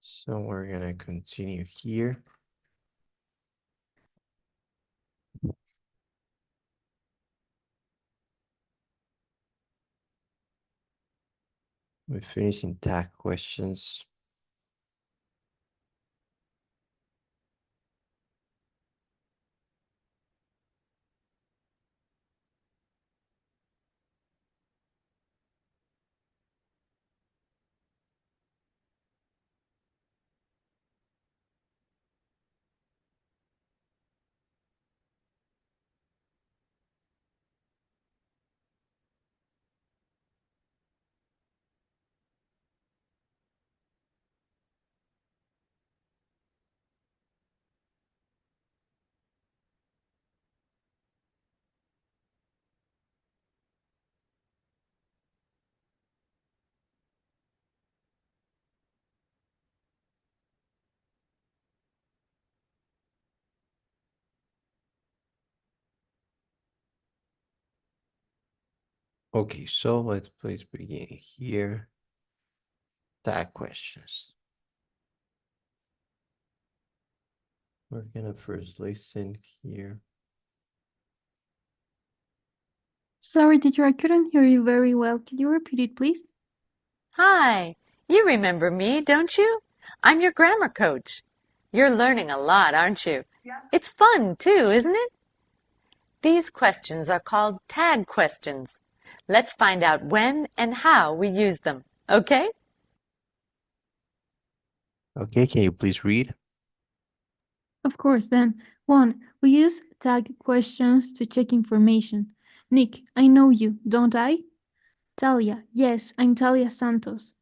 So we're gonna continue here. We're finishing tag questions. Okay, so let's please begin here. Tag questions. We're gonna first listen here. Sorry, teacher, I couldn't hear you very well. Can you repeat it, please? Hi, you remember me, don't you? I'm your grammar coach. You're learning a lot, aren't you? Yeah. It's fun too, isn't it? These questions are called tag questions. Let's find out when and how we use them, okay? Okay, can you please read? Of course, then. 1. We use tag questions to check information. Nick, I know you, don't I? Talia, yes, I'm Talia Santos.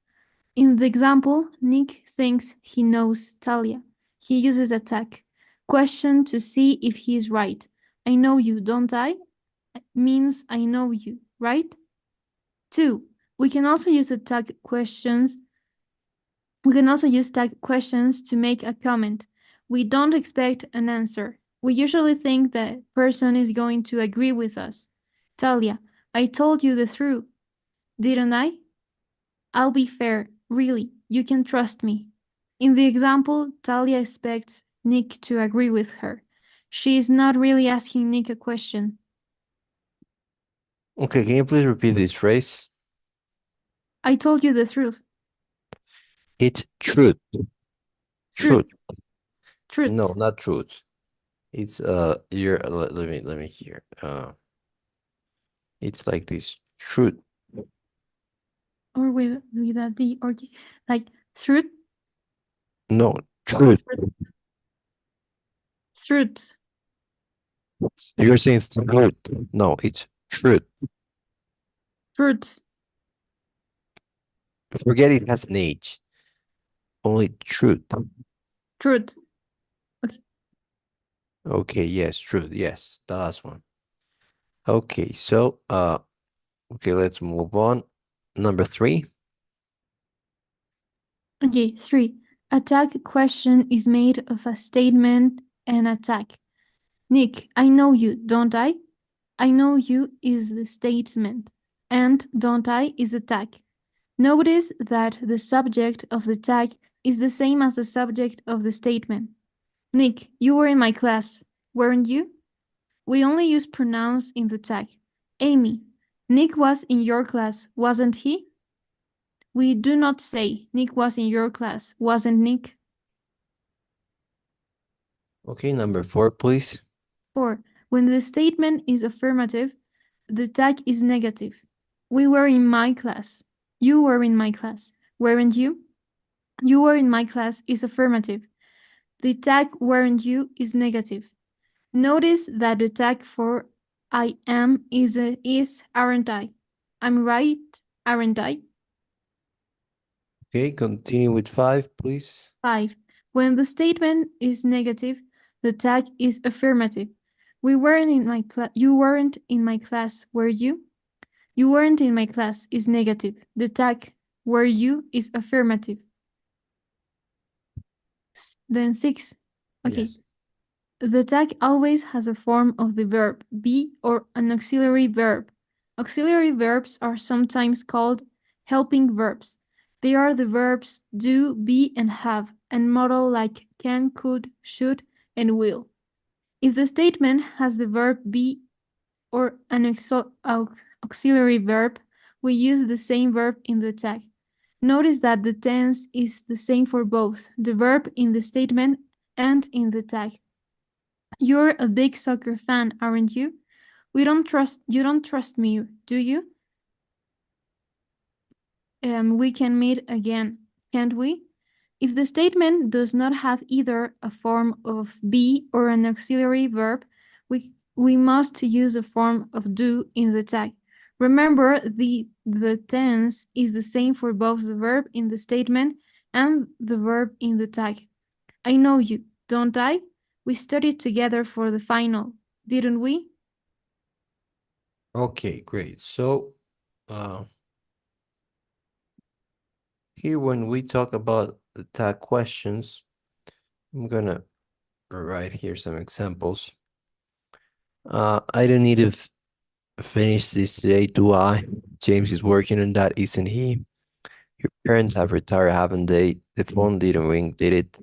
In the example, Nick thinks he knows Talia. He uses a tag question to see if he is right. I know you, don't I? Means I know you, right? 2. We can also use the tag questions We can also use tag questions to make a comment. We don't expect an answer. We usually think the person is going to agree with us. Talia, I told you the truth, didn't I? I'll be fair, really, you can trust me. In the example, Talia expects Nick to agree with her. She is not really asking Nick a question. Okay, can you please repeat this phrase? I told you the truth. It's truth. Truth. Truth. Truth. No, not truth. It's let me hear. It's like this. Truth. Or with a D or like truth. No, truth. Truth. You're saying truth. No, it's truth. Truth. Forget it has an H. Only truth. Truth. Okay. Okay, yes, truth. Yes, the last one. Okay, so okay, let's move on. Number 3. Okay, 3. A tag question is made of a statement and a tag. Nick, I know you, don't I? I know you is the statement, and don't I is the tag. Notice that the subject of the tag is the same as the subject of the statement. Nick, you were in my class, weren't you? We only use pronouns in the tag. Amy, Nick was in your class, wasn't he? We do not say Nick was in your class, wasn't Nick? Okay, number 4, please. 4. When the statement is affirmative, the tag is negative. We were in my class. You were in my class, weren't you? You were in my class is affirmative. The tag weren't you is negative. Notice that the tag for I am is aren't I. I'm right, aren't I? Okay, continue with 5, please. 5. When the statement is negative, the tag is affirmative. We weren't in my class. You weren't in my class, were you? You weren't in my class is negative. The tag were you is affirmative. Then 6. Okay. Yes. The tag always has a form of the verb be or an auxiliary verb. Auxiliary verbs are sometimes called helping verbs. They are the verbs do, be, and have, and modal like can, could, should, and will. If the statement has the verb be or an auxiliary verb, we use the same verb in the tag. Notice that the tense is the same for both the verb in the statement and in the tag. You're a big soccer fan, aren't you? You don't trust me, do you? We can meet again, can't we? If the statement does not have either a form of be or an auxiliary verb, we must use a form of do in the tag. Remember, the tense is the same for both the verb in the statement and the verb in the tag. I know you, don't I? We studied together for the final, didn't we? Okay, great. So, here when we talk about the tag questions, I'm gonna write here some examples. I don't need to finish this today, do I? James is working on that, isn't he? Your parents have retired, haven't they? The phone didn't ring, did it?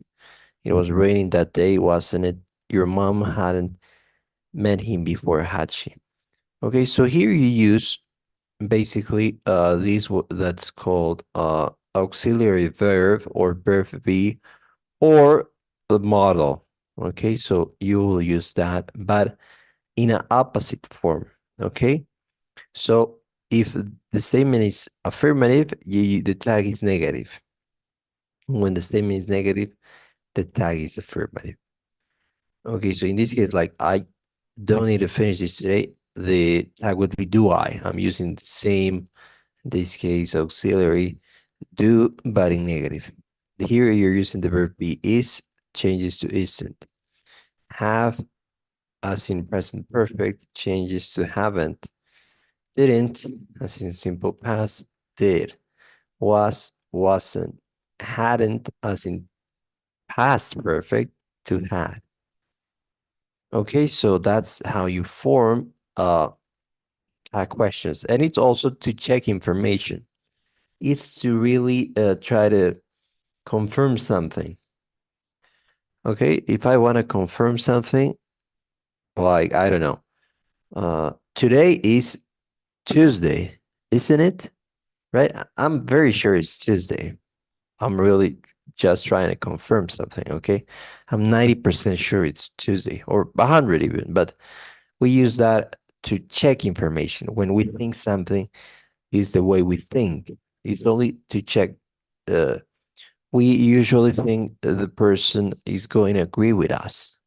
It was raining that day, wasn't it? Your mom hadn't met him before, had she? Okay, so here you use basically that's called auxiliary verb or verb be or the model. Okay, so you will use that, but in an opposite form. Okay, so if the statement is affirmative, the tag is negative. When the statement is negative, the tag is affirmative. Okay, so in this case, like I don't need to finish this today, the tag would be do I. I'm using the same, in this case, auxiliary do, but in negative. Here you're using the verb be is, changes to isn't. Have, as in present perfect, changes to haven't. Didn't, as in simple past, did. Was, wasn't. Hadn't, as in past perfect, to had. Okay, so that's how you form questions. And it's also to check information. It's to really try to confirm something. Okay, if I want to confirm something, like, I don't know, today is Tuesday, isn't it? Right? I'm very sure it's Tuesday. I'm really just trying to confirm something, okay? I'm 90% sure it's Tuesday or 100 even, but we use that to check information. When we think something is the way we think, it's only to check. We usually think the person is going to agree with us.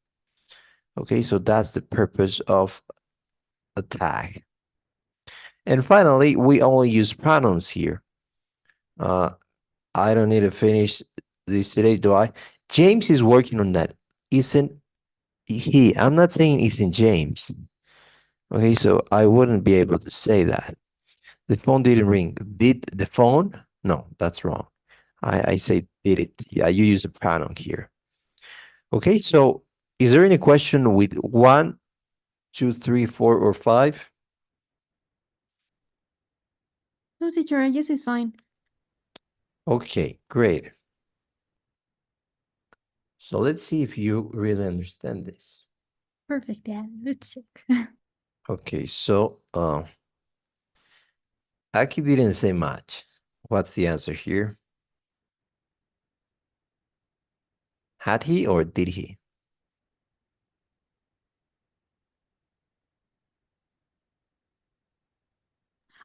Okay, so that's the purpose of a tag. And finally, we only use pronouns here. I don't need to finish this today, do I? James is working on that. Isn't he? I'm not saying isn't James. Okay, so I wouldn't be able to say that. The phone didn't ring. Did the phone? No, that's wrong. I say did it. Yeah, you use a pronoun here. Okay, so is there any question with 1, 2, 3, 4, or 5? No, teacher, I guess it's fine. Okay, great. So let's see if you really understand this. Perfect, yeah. Let's check. Okay, so Aki didn't say much. What's the answer here? Had he or did he?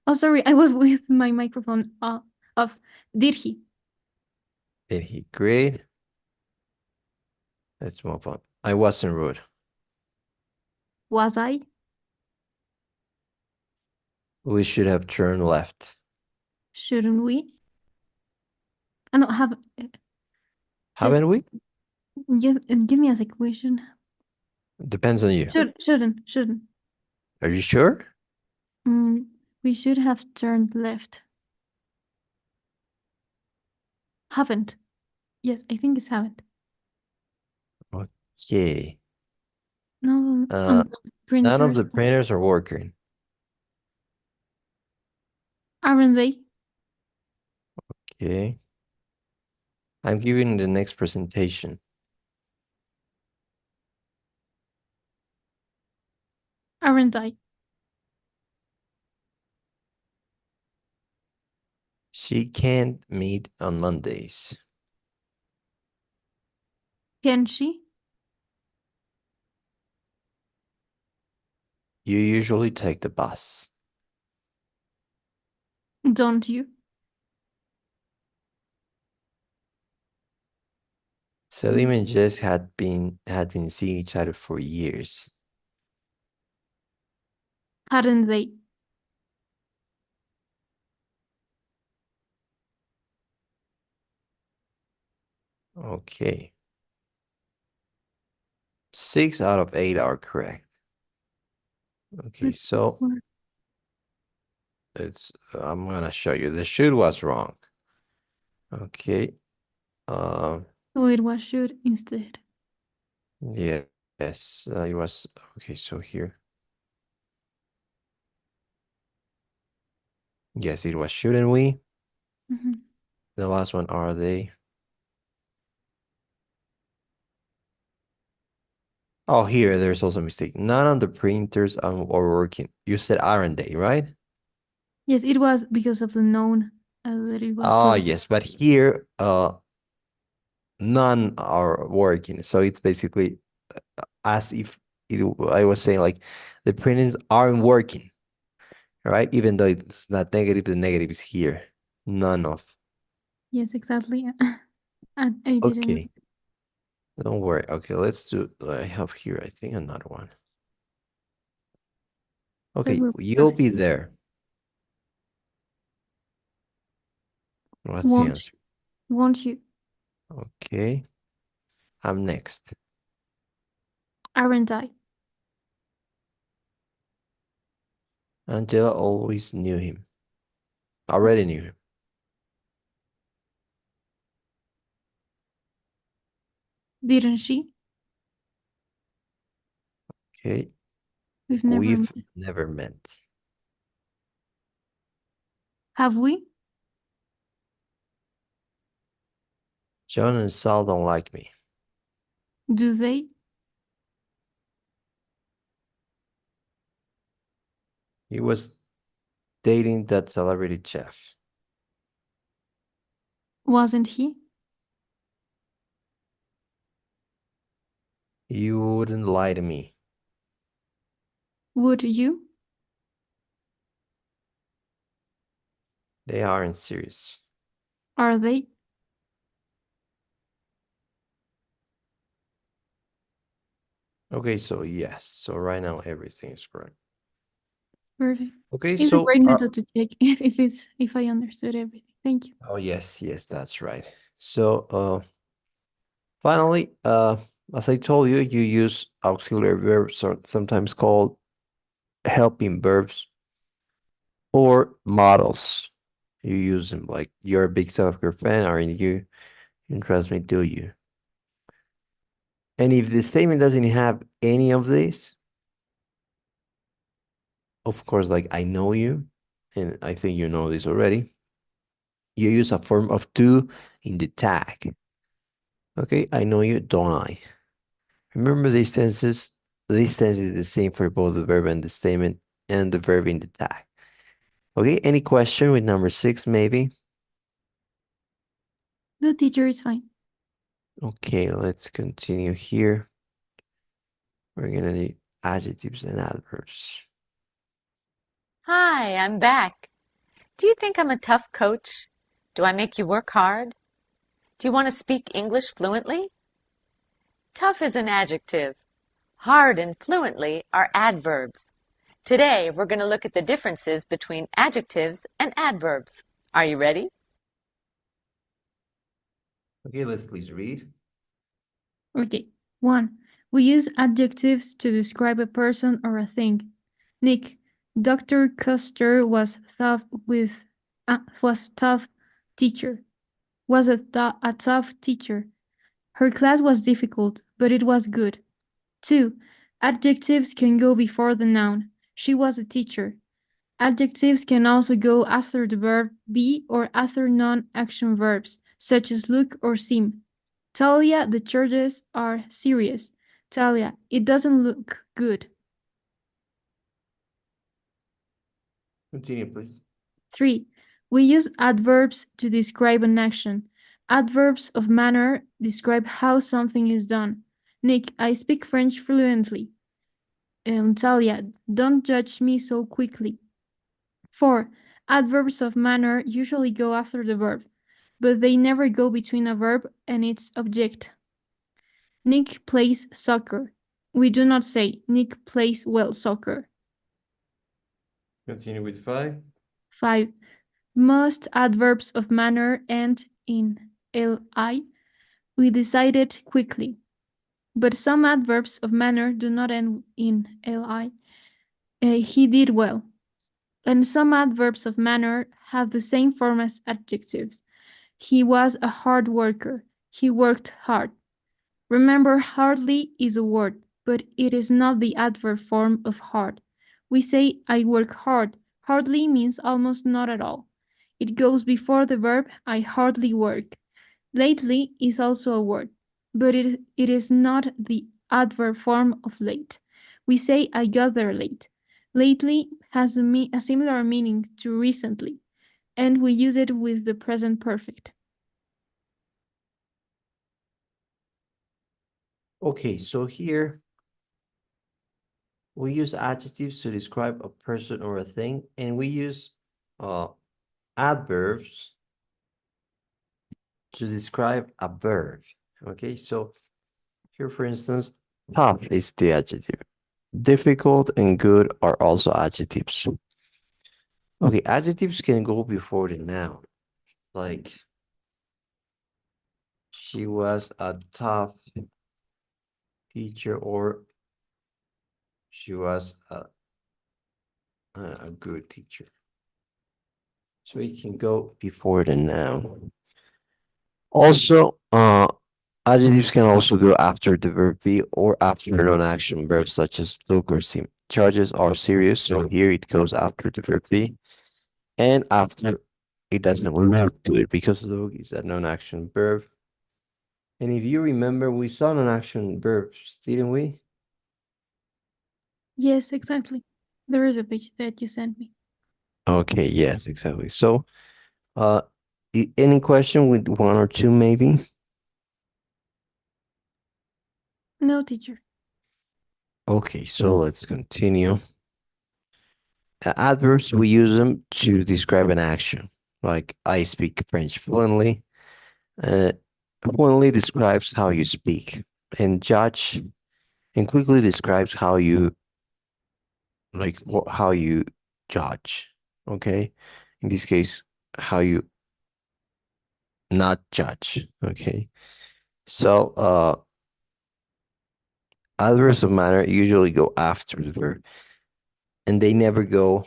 Oh, sorry, I was with my microphone off. Did he? Did he? Great. Let's move on. I wasn't rude. Was I? We should have turned left. Shouldn't we? I don't have. Haven't we? Give me a second question. Depends on you. Shouldn't. Are you sure? We should have turned left. Haven't. Yes, I think it's haven't. Okay. No, None of the printers are working. Aren't they? Okay. I'm giving the next presentation. Aren't I? She can't meet on Mondays. Can she? You usually take the bus. Don't you? Selim and Jess had been seeing each other for years. Hadn't they? Okay. 6 out of 8 are correct. Okay, Let's so work. I'm gonna show you. The should was wrong. Okay. So it was should instead. Yeah, yes, it was okay. So here, yes, it was shouldn't we? Mhm. The last one, are they? Oh, here, there's also a mistake. None of the printers are working. You said aren't they, right? Yes, it was because of the known that it was Oh, correct. yes, but here, none are working. So it's basically as if I was saying like the printers aren't working, right? Even though it's not negative, the negative is here. None of. Yes, exactly. I didn't. Okay, don't worry. Okay, let's do. I have here, I think, another one. But Okay, we're you'll be there. What's the won't answer? won't you? Okay, I'm next. Aren't I? Angela always knew him. Already knew him. Didn't she? Okay, We've never we've met. never met. Have we? John and Sal don't like me. Do they? He was dating that celebrity chef. Wasn't he? You wouldn't lie to me. Would you? They aren't serious. Are they? Okay, so yes. So right now everything is correct. Perfect. Okay, It's a so great method to check if I understood everything. Thank you. oh yes, that's right. So finally, as I told you, you use auxiliary verbs, or sometimes called helping verbs or models. You use them like you're a big soccer fan, or you trust me, do you? And if the statement doesn't have any of these, of course, like I know you, and I think you know this already, you use a form of to in the tag. Okay, I know you, don't I? Remember these tenses? This tense is the same for both the verb and the statement and the verb in the tag. Okay, any question with number 6 maybe? No, teacher is fine. Okay, let's continue here. We're gonna do adjectives and adverbs. Hi, I'm back. Do you think I'm a tough coach? Do I make you work hard? Do you want to speak English fluently? Tough is an adjective. Hard and fluently are adverbs. Today, we're going to look at the differences between adjectives and adverbs. Are you ready? Okay, let's please read. Okay. 1. We use adjectives to describe a person or a thing. Nick, Dr. Custer was tough teacher. Was a tough teacher. Her class was difficult, but it was good. 2. Adjectives can go before the noun. She was a teacher. Adjectives can also go after the verb be or after non-action verbs, such as look or seem. Talia, the charges are serious. Talia, it doesn't look good. Continue, please. 3. We use adverbs to describe an action. Adverbs of manner describe how something is done. Nick, I speak French fluently. Talia, don't judge me so quickly. 4. Adverbs of manner usually go after the verb, but they never go between a verb and its object. Nick plays soccer. We do not say Nick plays well soccer. Continue with 5. 5. Most adverbs of manner end in li. We decided quickly. But some adverbs of manner do not end in li. He did well. And some adverbs of manner have the same form as adjectives. He was a hard worker. He worked hard. Remember, hardly is a word, but it is not the adverb form of hard. We say, I work hard. Hardly means almost not at all. It goes before the verb, I hardly work. Lately is also a word, but it is not the adverb form of late. We say, I got there late. Lately has a similar meaning to recently, and we use it with the present perfect. Okay, so here we use adjectives to describe a person or a thing, and we use adverbs to describe a verb. Okay, so here, for instance, tough is the adjective. Difficult and good are also adjectives. Okay, adjectives can go before the noun. Like, she was a tough teacher, or she was a good teacher. So it can go before the noun. Also, adjectives can also go after the verb be or after non-action verbs such as look or seem. Charges are serious, so here it goes after the verb be, and after it doesn't look good because look is a non-action verb. And if you remember, we saw non-action verbs, didn't we? Yes, exactly. There is a page that you sent me. Okay, yes, exactly. So, any question with one or two, maybe? No, teacher. Okay, so let's continue. Adverbs, we use them to describe an action. Like, I speak French fluently. Fluently describes how you speak, and judge, and quickly describes how you, like, how you judge. Okay, in this case, how you not judge. Okay, so adverbs of manner usually go after the verb, and they never go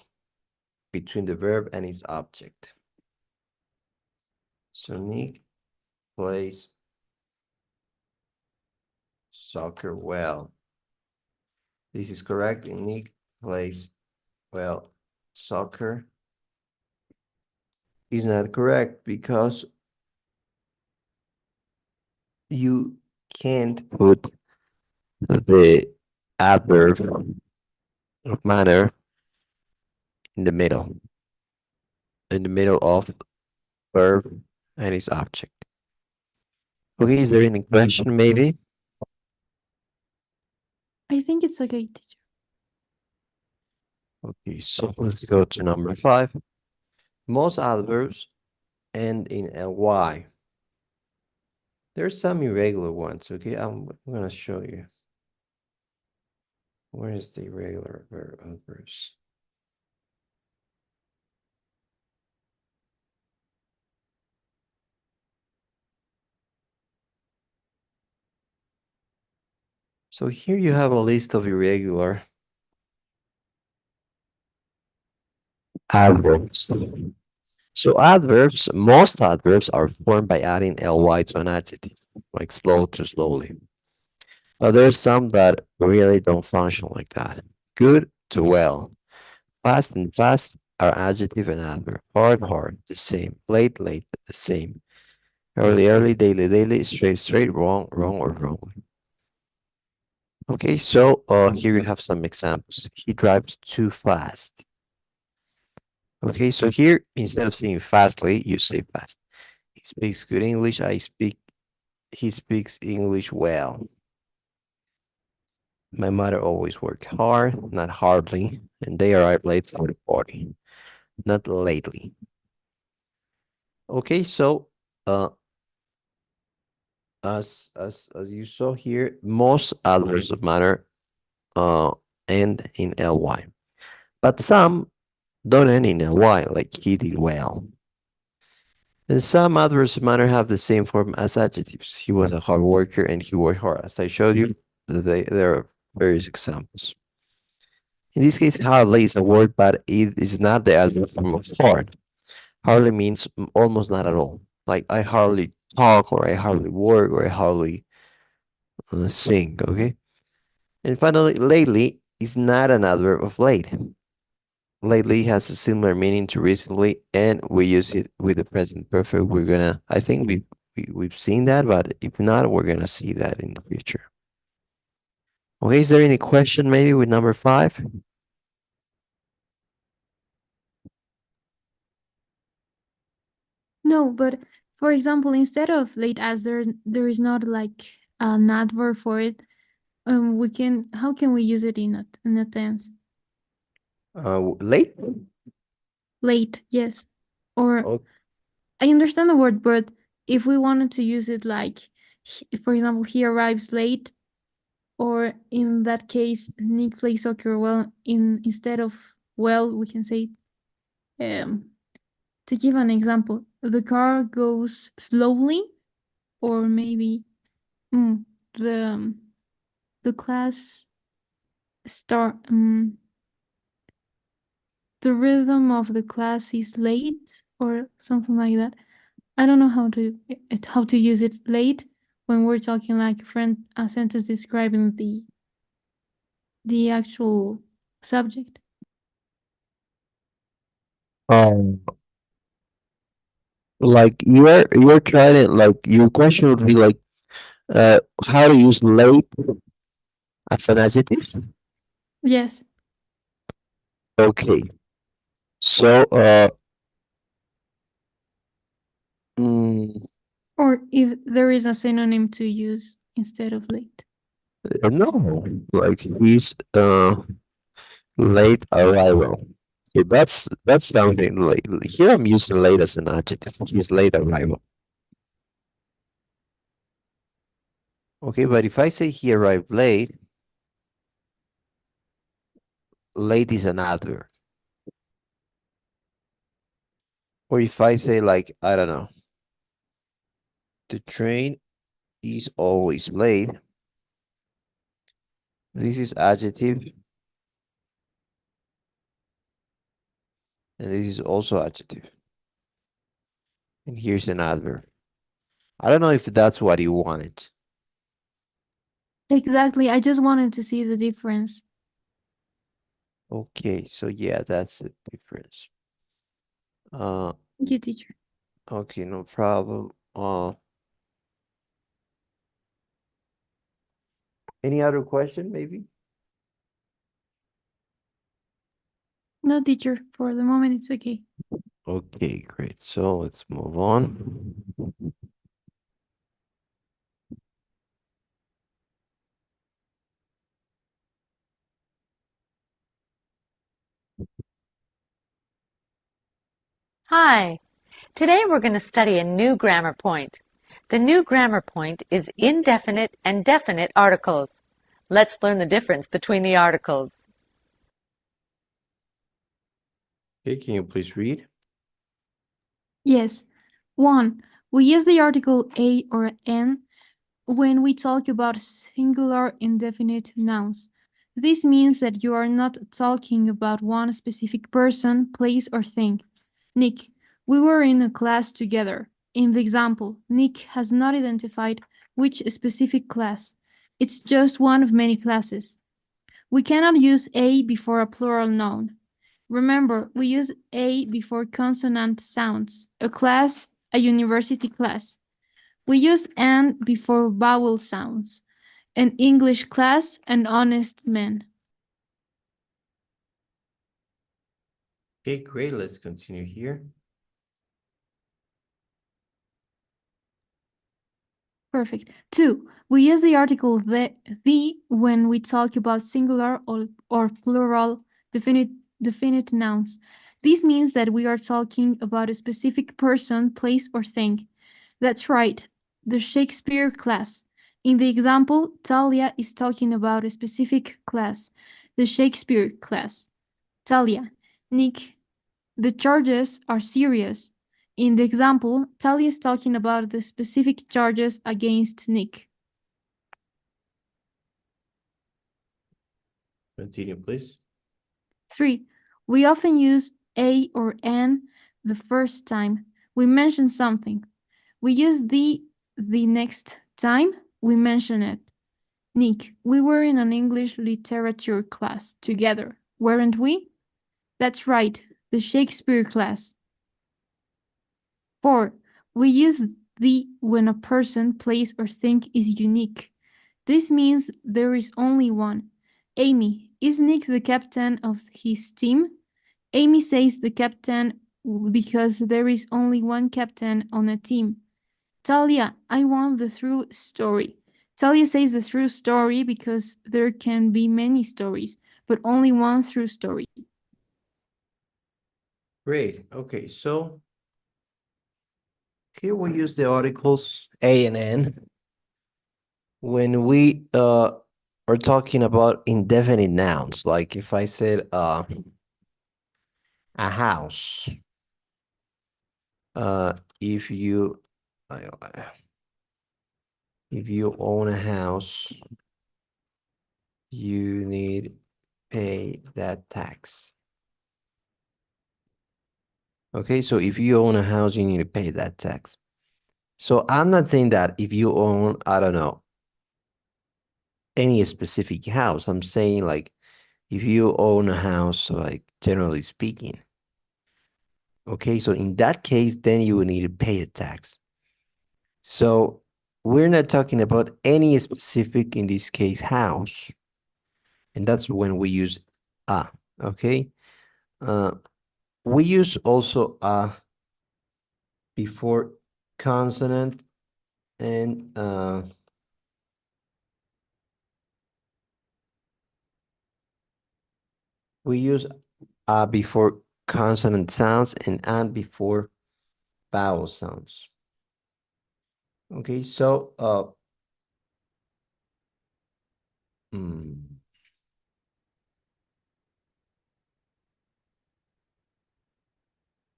between the verb and its object. So Nick plays soccer well. This is correct. And Nick plays well. Soccer is not correct because you can't put the adverb of manner in the middle of verb and its object. Okay, is there any question maybe? I think it's okay, teacher. Okay, so let's go to number 5. Most adverbs end in ly. There's some irregular ones, okay? I'm gonna show you. Where is the irregular adverbs? So here you have a list of irregular adverbs. So adverbs, most adverbs are formed by adding ly to an adjective, like slow to slowly. But there's some that really don't function like that. Good to well, fast and fast, are adjective and adverb. Hard, hard, the same. Late, late, the same. Early, early, daily, daily, straight, straight, wrong, wrong, or wrong. Okay, so here you have some examples. He drives too fast. Okay, so here instead of saying fastly, you say fast. He speaks good English. He speaks English well. My mother always worked hard, not hardly, and they arrived late for the party, not lately. Okay, so as you saw here, most adverbs of manner end in ly, but some don't end in ly, like he did well. And some adverbs of manner have the same form as adjectives. He was a hard worker and he worked hard. As I showed you, there are various examples. In this case, hardly is a word, but it is not the adverb form of hard. Hardly means almost not at all. Like I hardly talk, or I hardly work, or I hardly sing. Okay. And finally, lately is not an adverb of late. Lately has a similar meaning to recently, and we use it with the present perfect. I think we've seen that, but if not, we're gonna see that in the future. Okay, is there any question maybe with number 5? No, but for example, instead of late as there is not like an adverb for it, we can how can we use it in a tense? Late? Late, yes. Or Oh, I understand the word, but if we wanted to use it like, for example, he arrives late, or in that case, Nick plays soccer well. Instead of well, we can say, to give an example, the car goes slowly, or maybe the the class start. The rhythm of the class is late, or something like that. I don't know how to use it late when we're talking like a sentence describing the actual subject. um, like you're trying to, like, your question would be like, how to use late as an adjective? Yes. Okay. So mm, Or if there is a synonym to use instead of late. no, like he's late arrival. Okay, that's something like here I'm using late as an adjective. He's late arrival. Okay, but if I say he arrived late, late is an adverb. Or if I say, like, I don't know, the train is always late. This is adjective, and this is also adjective. And here's an adverb. I don't know if that's what you wanted. Exactly. I just wanted to see the difference. Okay, so yeah, that's the difference. Thank you, teacher. Okay, no problem. Any other question, maybe? No, teacher. For the moment, it's okay. Okay, great. So let's move on. Hi. Today we're going to study a new grammar point. The new grammar point is indefinite and definite articles. Let's learn the difference between the articles. Okay, can you please read? Yes. 1. We use the article a or an when we talk about singular indefinite nouns. This means that you are not talking about one specific person, place, or thing. Nick, we were in a class together. In the example, Nick has not identified which specific class. It's just one of many classes. We cannot use a before a plural noun. Remember, we use a before consonant sounds. A class, a university class. We use an before vowel sounds. An English class, an honest man. Okay, great. Let's continue here. Perfect. 2. We use the article the when we talk about singular or plural definite nouns. This means that we are talking about a specific person, place, or thing. That's right, the Shakespeare class. In the example, Talia is talking about a specific class, the Shakespeare class. Talia, Nick, the charges are serious. In the example, Talia is talking about the specific charges against Nick. Continue, please. 3. We often use a or an the first time we mention something. We use the next time we mention it. Nick, we were in an English literature class together, weren't we? That's right, the Shakespeare class. 4. We use the when a person, place, or thing is unique. This means there is only one. Amy, is Nick the captain of his team? Amy says the captain because there is only one captain on a team. Talia, I want the true story. Talia says the true story because there can be many stories, but only one true story. Great. Okay, so here we use the articles A and N when we are talking about indefinite nouns. Like if I said a house, if you own a house, you need pay that tax. Okay, so if you own a house, you need to pay that tax. So I'm not saying that if you own, I don't know, any specific house. I'm saying like if you own a house, like generally speaking. Okay, so in that case, then you will need to pay a tax. So we're not talking about any specific, in this case, house. And that's when we use a, okay? We use also a before consonant and we use a before consonant sounds and before vowel sounds. Okay, so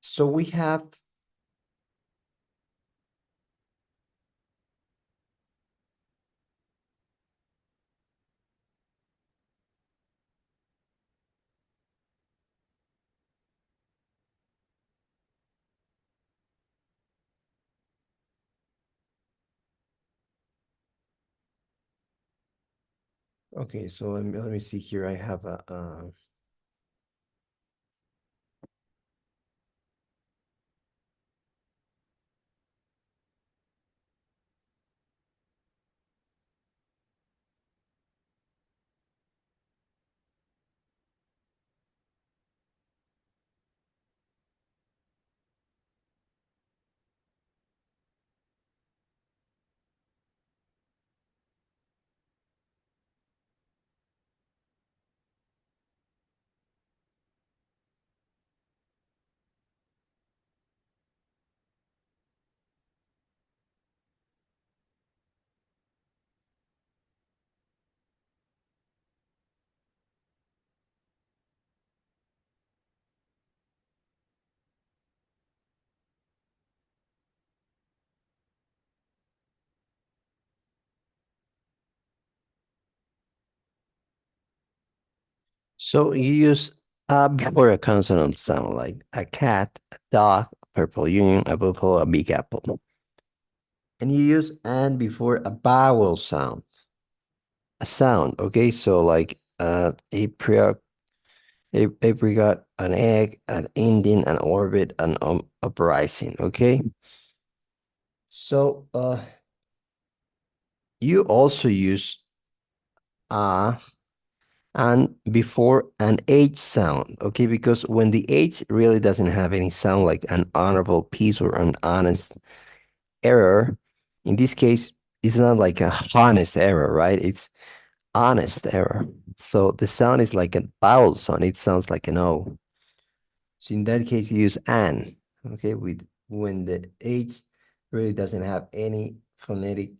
so we have okay, so let me see here. I have a so you use a before a consonant sound like a cat, a dog, a purple union, a apple, a big apple. And you use and before a vowel sound. A sound, okay? So like a April got an egg, an ending, an orbit, an uprising. Okay. So you also use and before an H sound, okay? Because when the H really doesn't have any sound, like an honorable piece or an honest error, in this case, it's not like a honest error, right? It's honest error. So the sound is like a vowel sound. It sounds like an O. So in that case, you use an, okay? With when the H really doesn't have any phonetic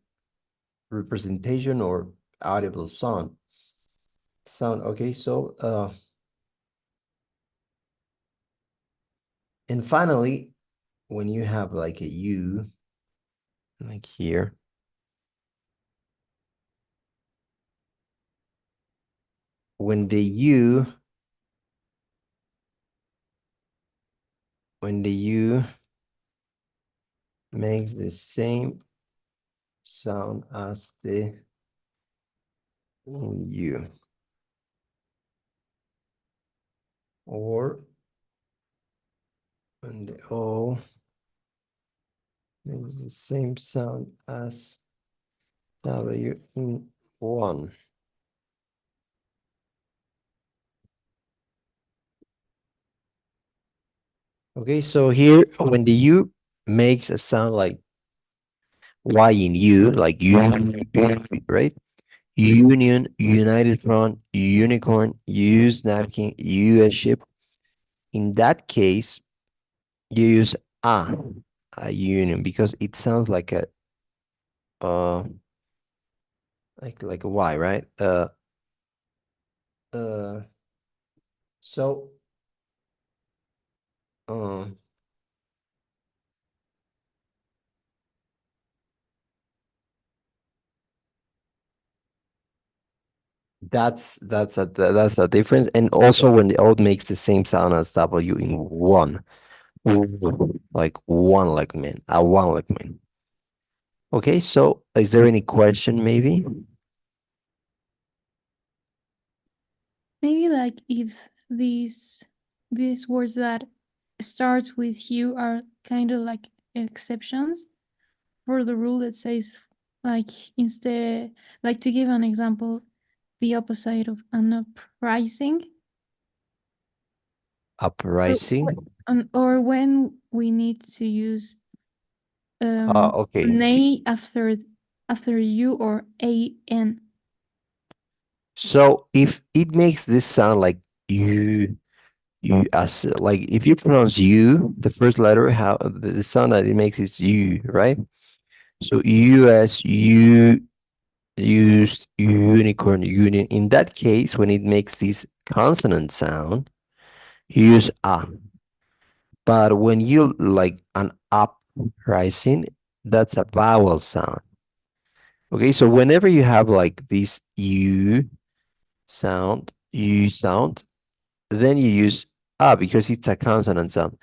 representation or audible sound. Okay, so and finally, when you have like a U, like here, when the U makes the same sound as the U, or when the O makes the same sound as W in one. Okay, so here when the U makes a sound like Y in U, like U, right? Union, United Front, Unicorn, US Napkin, US Ship. In that case, you use a union because it sounds like a uh like a Y, right? Uh so um that's a difference. And also when the old makes the same sound as W in one. Like one like man, a one like man. Okay, so is there any question maybe? Maybe like if these words that starts with you are kind of like exceptions for the rule that says like instead, like to give an example, the opposite of an uprising, or, Uprising. or when we need to use Okay. an a after you or an. So if it makes this sound like you as like if you pronounce you, the first letter, how the sound that it makes is you, right? So you as you used unicorn union. In that case, when it makes this consonant sound, you use a. But when you like an uprising, that's a vowel sound. Okay, so whenever you have like this you sound, then you use because it's a consonant sound.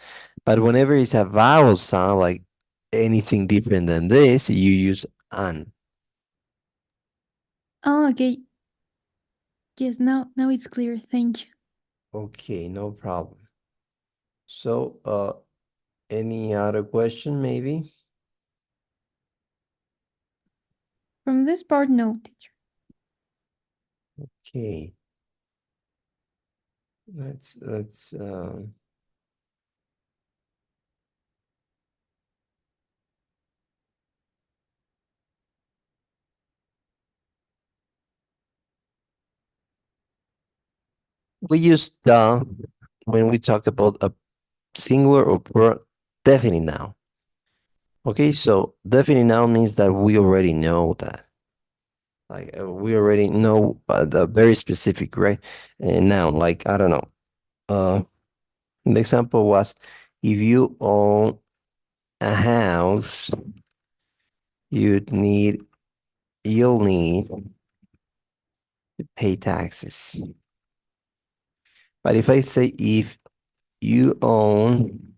But whenever it's a vowel sound, like anything different than this, you use an. Oh, okay. Yes, now it's clear. Thank you. Okay, no problem. So, any other question maybe? From this part, no, teacher. Okay. Let's we use the when we talk about a singular or plural definite noun. Okay, so definite noun means that we already know that. Like we already know the very specific, right? Noun, like I don't know. The example was if you own a house, you'd need you'll need to pay taxes. But if I say if you own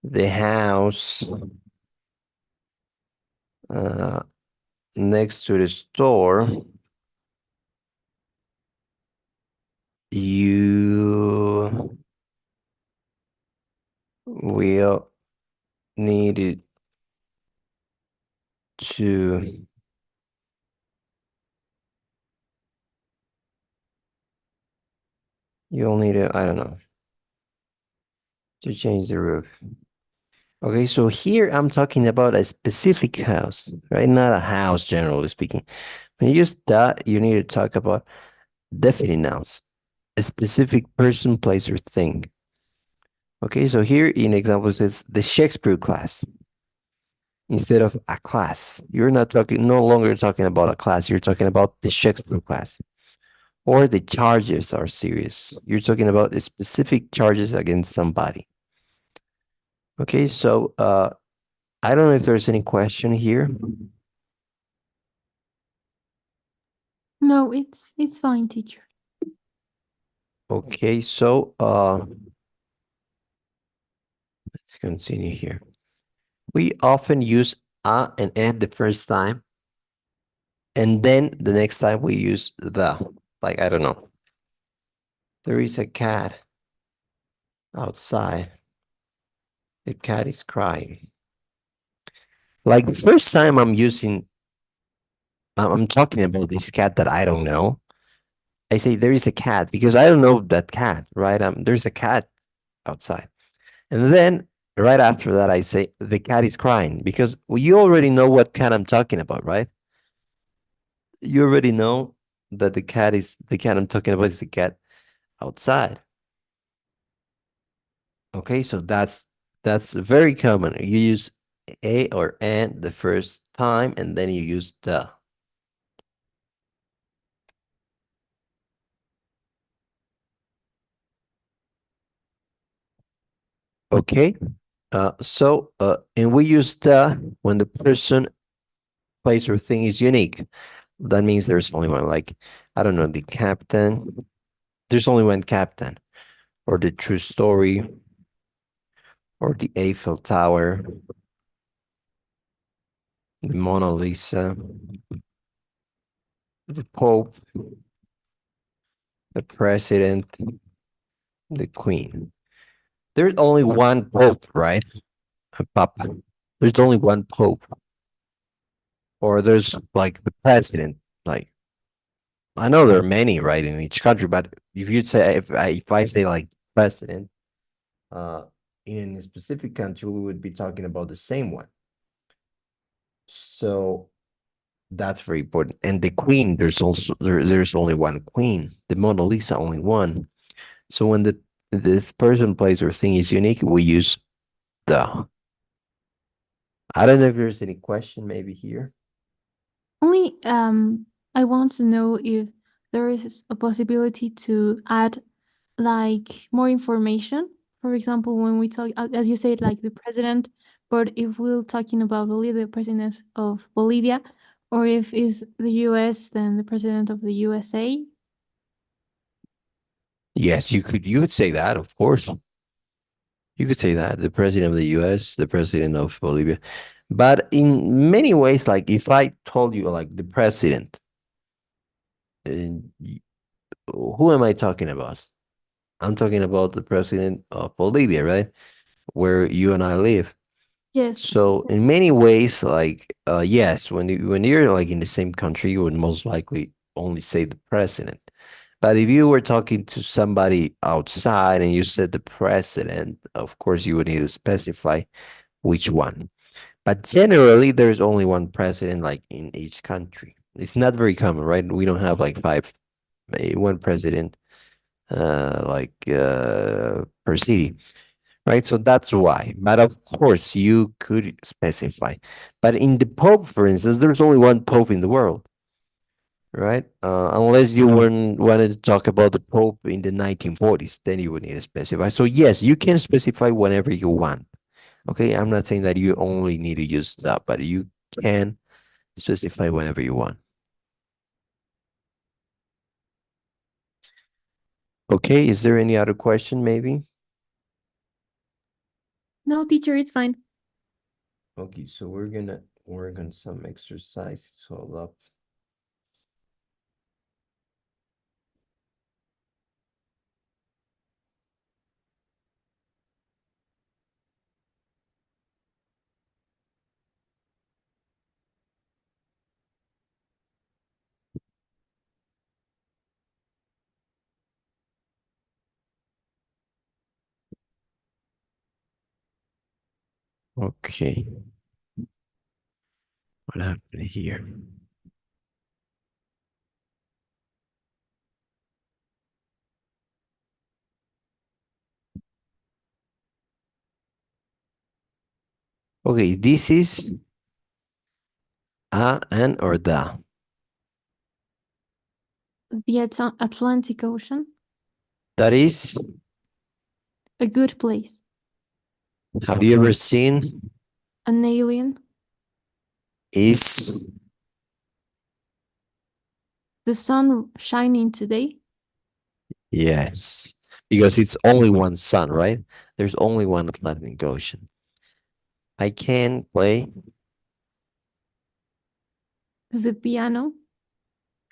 the house uh, next to the store, you will need to you'll need to, I don't know, to change the roof. Okay, so here I'm talking about a specific house, right? Not a house, generally speaking. When you use that, you need to talk about definite nouns, a specific person, place, or thing. Okay, so here in example it says the Shakespeare class instead of a class. You're not talking, no longer talking about a class. You're talking about the Shakespeare class. Or the charges are serious. You're talking about the specific charges against somebody. Okay, so I don't know if there's any question here. No, it's fine, teacher. Okay, so let's continue here. We often use a and and the first time, and then the next time we use the. Like, I don't know. There is a cat outside. The cat is crying. Like the first time I'm talking about this cat that I don't know. I say there is a cat because I don't know that cat, right? There's a cat outside. And then right after that, I say the cat is crying because you already know what cat I'm talking about, right? You already know that the cat I'm talking about is the cat outside. Okay, so that's very common. You use a or and the first time, and then you use the. Okay, and we use the when the person, place, or thing is unique. That means there's only one. Like, I don't know, the captain. There's only one captain, or the true story, or the Eiffel Tower, the Mona Lisa, the Pope, the president, the Queen. There's only one Pope, right? Papa. There's only one Pope, or there's like the president. Like, I know there are many, right, in each country, but if you'd say if I say like president, uh, in a specific country, we would be talking about the same one. So that's very important. And the queen, there's only one queen. The Mona Lisa, only one. So when the person, place, or thing is unique, we use the. I don't know if there's any question maybe here. Only I want to know if there is a possibility to add like more information. For example, when we talk, as you said, like the president, but if we're talking about only the president of Bolivia, or if it's the US, then the president of the USA. Yes, you could say that, of course. You could say that, the president of the US, the president of Bolivia. But in many ways, like if I told you like the president, who am I talking about? I'm talking about the president of Bolivia, right? Where you and I live. Yes. So in many ways, like yes, when you're like in the same country, you would most likely only say the president. But if you were talking to somebody outside and you said the president, of course you would need to specify which one. But generally, there's only one president, like in each country. It's not very common, right? We don't have like one president, per city, right? So that's why. But of course, you could specify. But in the Pope, for instance, there's only one Pope in the world, right? Unless you wanted to talk about the Pope in the 1940s, then you would need to specify. So yes, you can specify whenever you want. Okay, I'm not saying that you only need to use that, but you can specify whenever you want. Okay, is there any other question maybe? No, teacher, it's fine. Okay, so we're gonna work on some exercises. Hold up. Okay. What happened here? Okay, this is a, an, or the. The Atlantic Ocean, That is, a good place, have you ever seen, an alien, is, the sun shining today, yes. Because it's only one sun, right? There's only one Atlantic Ocean. I can play. the piano,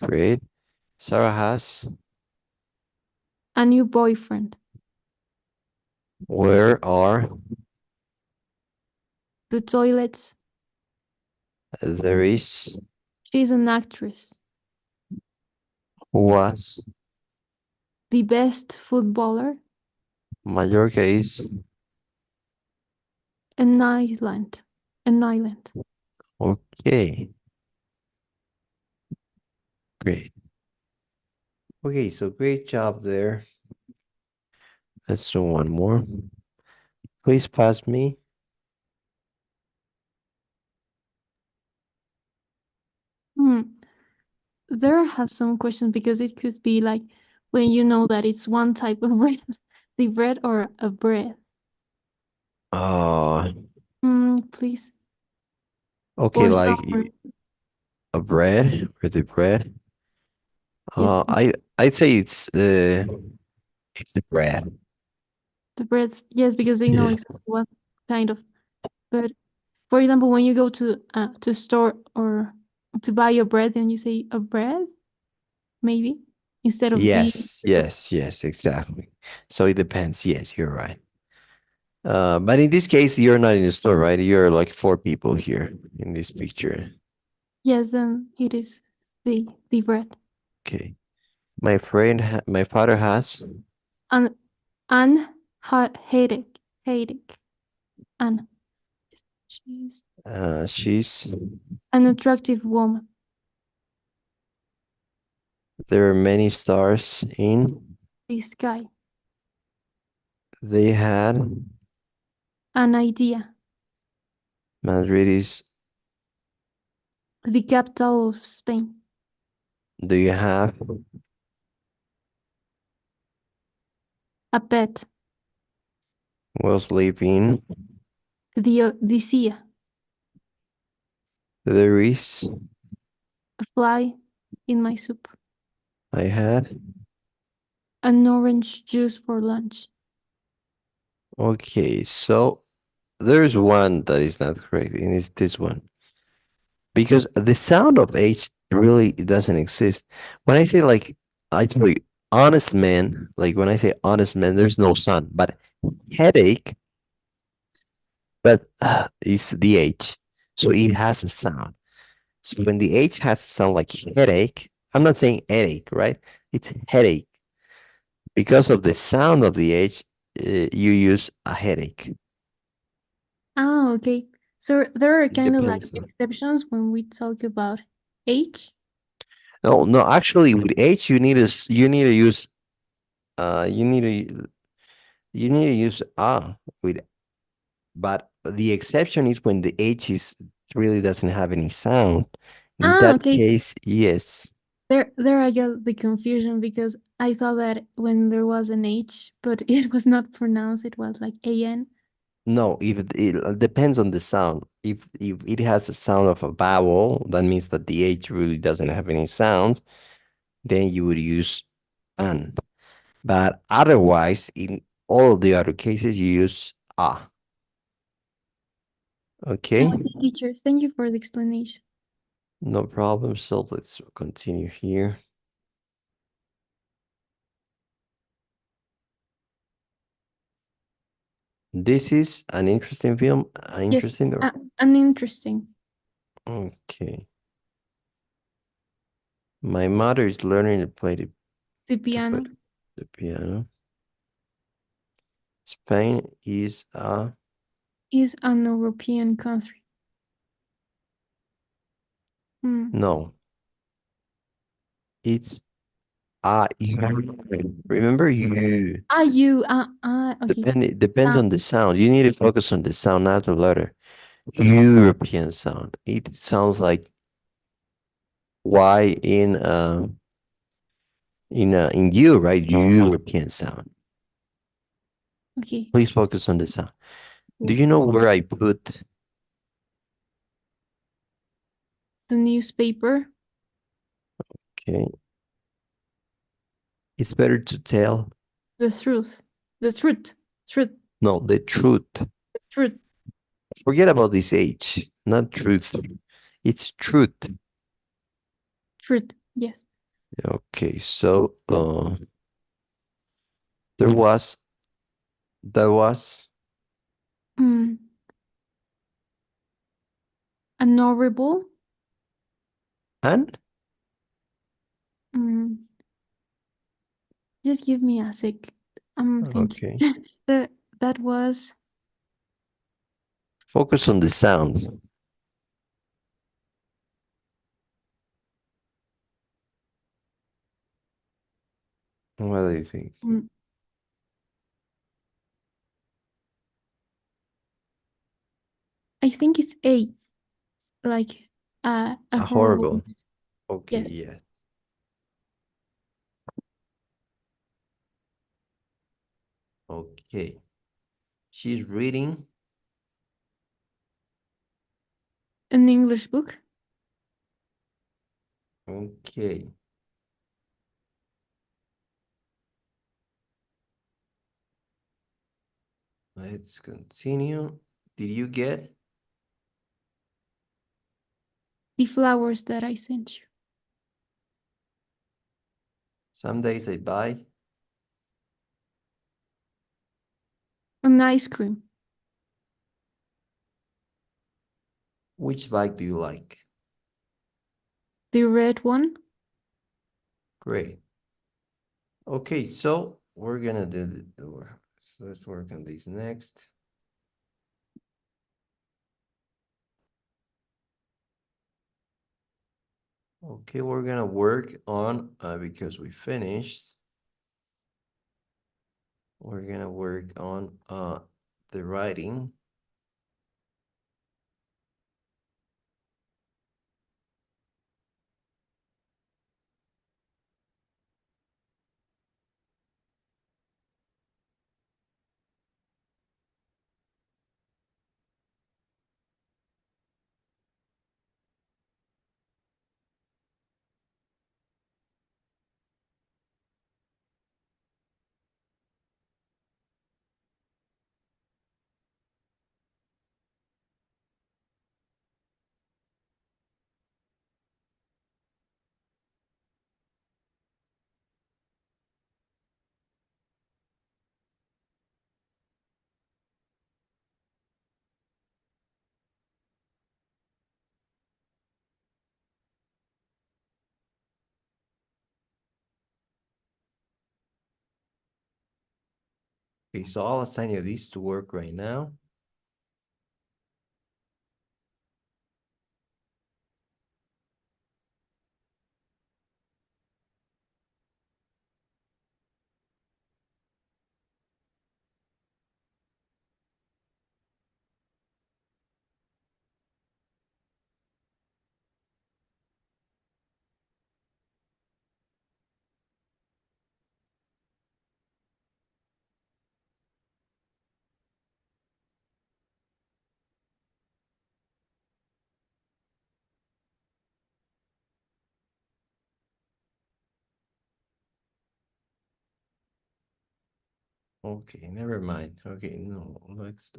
Great. Sarah has. a new boyfriend, Where are, the toilets, there is, she's an actress, who was, the best footballer, Mallorca is, an island, an island. okay. Great. Okay, so great job there. Let's do one more. Please pass me. Hmm. There I have some questions because it could be like when you know that it's one type of bread, the bread or a bread. Oh, Please. okay, Or like sour. a bread or the bread. Yes, I'd say it's the bread. the bread. Yes, because they know Yeah. exactly what kind of. But for example, when you go to store or to buy your bread and you say a bread, maybe instead of the. Yes, exactly. So it depends. Yes, you're right. But in this case, you're not in the store, right? You're like four people here in this picture. Yes, then it is the bread. Okay. My father has, And Anne had headache. Anne. She's she's, an attractive woman. there are many stars in, The sky. they had, An idea. Madrid is, The capital of Spain. do you have, A pet. will sleep in, The sea. there is, A fly in my soup. I had. An orange juice for lunch. Okay, so there's one that is not correct, and it's this one. Because the sound of H really doesn't exist. When I say like I told you, honest man, like when I say honest man, there's no sound, but headache, but it's the H. So it has a sound. So when the H has a sound like headache, I'm not saying headache, right? It's headache. Because of the sound of the H, you use a headache. Ah, okay. So there are It kind of like depends. exceptions when we talk about age. No, actually, with H, you need to use you need to use with, but the exception is when the H is really doesn't have any sound. In Ah, that okay. case, yes. There I got the confusion because I thought that when there was an H, but it was not pronounced, it was like AN. No, if it depends on the sound. If it has a sound of a vowel, that means that the H really doesn't have any sound. Then you would use an. But otherwise, in all of the other cases, you use a. Okay, Okay, teacher, thank you for the explanation. no problem. So let's continue here. This is an interesting film. Yes, Interesting or an interesting. okay. My mother is learning to play The to play piano. the piano. Spain is a is an European country. Hmm. No. It's you. Remember you. Okay. It depends Sound. on the sound. You need to focus on the sound, not the letter. European sound. It sounds like Y in you, right? European sound. Okay. Please focus on the sound. Do Cool. you know where I put? The newspaper. Okay. It's better to tell. The truth. The truth. Truth. No, the truth. The truth. Forget about this H, not truth. It's truth. Truth. Yes. Okay, so there was Mm. Honorable. and Mm. Just give me a sec. I'm thinking. okay. That was Focus on the sound. What do you think? mm, I think it's A. Like a A horrible. horrible. Okay, Yes. yeah. Okay. She's reading. An English book. Okay. Let's continue. Did you get The flowers that I sent you. some days I buy? An ice cream. Which bike do you like? The red one. Great. Okay, so we're gonna do so let's work on this next. Okay, we're gonna work on because we finished. We're gonna work on the writing. Okay, so I'll assign you these to work right now. Okay, never mind. Okay, no, let's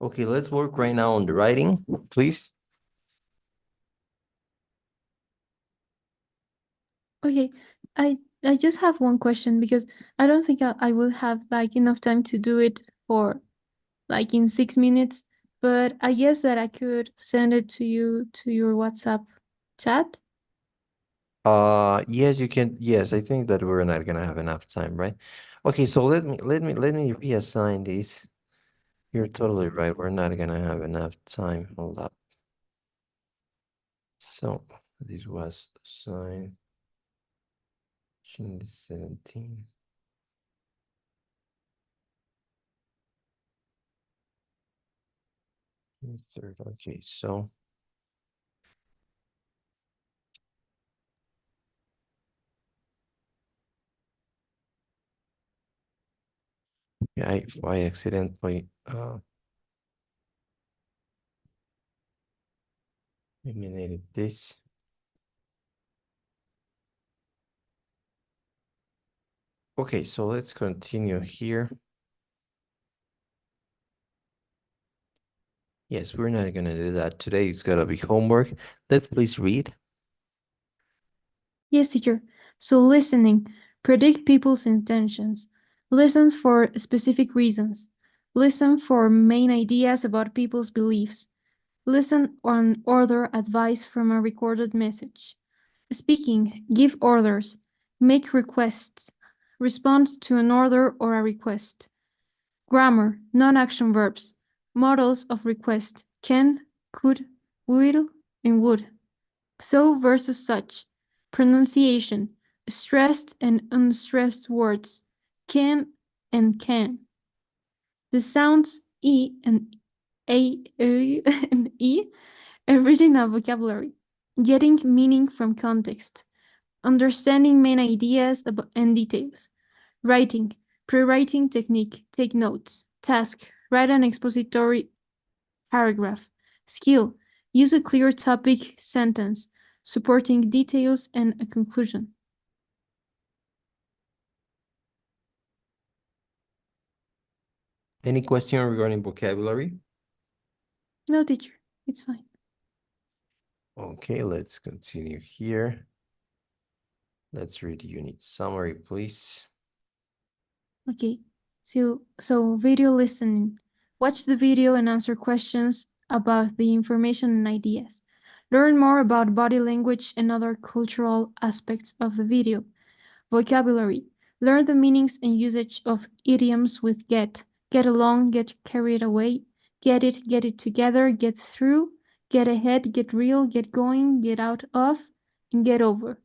Okay, let's work right now on the writing, please. Okay, I just have one question because I don't think I will have like enough time to do it for like in 6 minutes, but I guess that I could send it to you to your WhatsApp chat. Yes, you can. Yes, I think that we're not gonna have enough time, right? Okay, so let me reassign these. You're totally right. We're not gonna have enough time. Hold up. So this was assigned June 17. June 3rd. Okay, so yeah, I accidentally eliminated this. Okay, so let's continue here. Yes, we're not gonna do that today. It's gotta be homework. Let's please read. Yes, teacher. So listening, predict people's intentions, listens for specific reasons, listen for main ideas about people's beliefs, listen on order advice from a recorded message. Speaking, give orders, make requests, respond to an order or a request. Grammar, non-action verbs, models of request, can, could, will, and would. So versus such. Pronunciation, stressed and unstressed words, can and can. The sounds E and A, and E, and reading a vocabulary, getting meaning from context, understanding main ideas and details, writing, pre-writing technique, take notes, task, write an expository paragraph, skill, use a clear topic sentence, supporting details and a conclusion. Any question regarding vocabulary? No, teacher, it's fine. Okay, let's continue here. Let's read unit summary, please. Okay, so video listening. Watch the video and answer questions about the information and ideas. Learn more about body language and other cultural aspects of the video. Vocabulary. Learn the meanings and usage of idioms with get along, get carried away, get it together, get through, get ahead, get real, get going, get out of, and get over.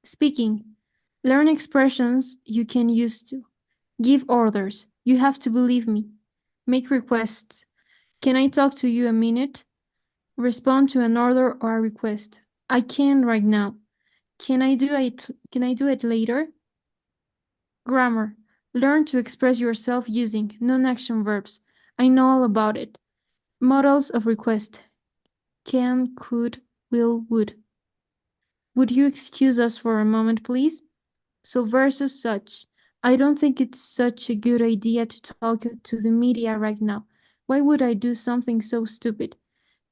Speaking. Learn expressions you can use to. Give orders. You have to believe me. Make requests. Can I talk to you a minute? Respond to an order or a request. I can right now. Can I do it later? Grammar. Learn to express yourself using non-action verbs. I know all about it. Models of request. Can, could, will, would. Would you excuse us for a moment, please? So versus such. I don't think it's such a good idea to talk to the media right now. Why would I do something so stupid?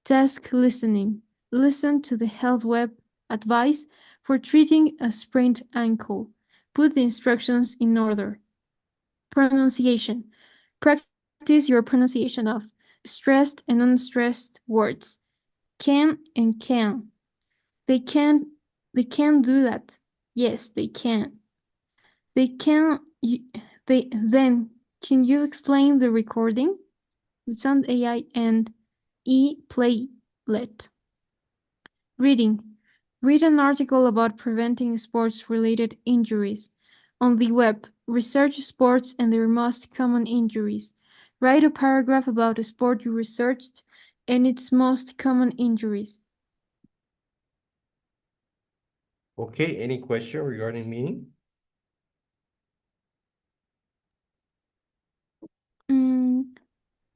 Task listening. Listen to the health web advice for treating a sprained ankle. Put the instructions in order. Pronunciation. Practice your pronunciation of stressed and unstressed words. Can and can. They can do that. Yes, they can. They can they then can you explain the recording? The Sound AI and ePlaylet. Reading. Read an article about preventing sports-related injuries. On the web, research sports and their most common injuries. Write a paragraph about a sport you researched and its most common injuries. Okay, any question regarding meaning?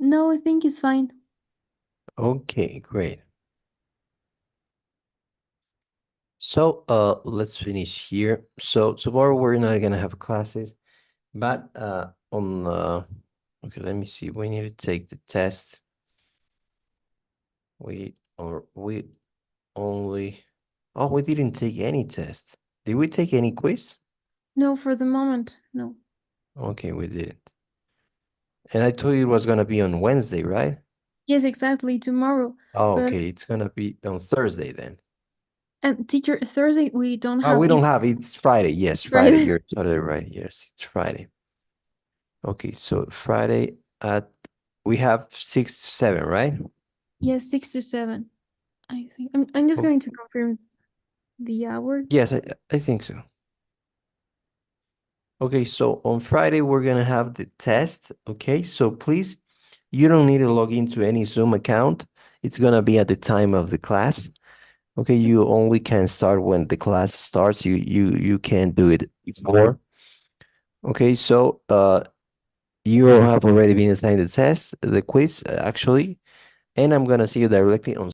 No, I think it's fine. Okay, great. So let's finish here. So tomorrow we're not gonna have classes, but okay, let me see. We need to take the test. We only, oh, we didn't take any test. Did we take any quiz? No, for the moment, no. Okay, we didn't. And I told you it was gonna be on Wednesday, right? Yes, exactly, tomorrow. Oh, But okay, it's gonna be on Thursday then. and teacher, Thursday we don't Oh, have we don't it. have, it's Friday. Yes, Friday. Friday. You're totally right. Yes, it's Friday. Okay, so Friday at, we have 6 to 7, right? Yes, 6 to 7. I think I'm just Oh. going to confirm the hour. Yes, I think so. Okay, so on Friday, we're gonna have the test, okay? So please, you don't need to log into any Zoom account. It's gonna be at the time of the class. Okay, you only can start when the class starts. You can't do it before. Okay, so you have already been assigned the test, the quiz, actually, and I'm gonna see you directly on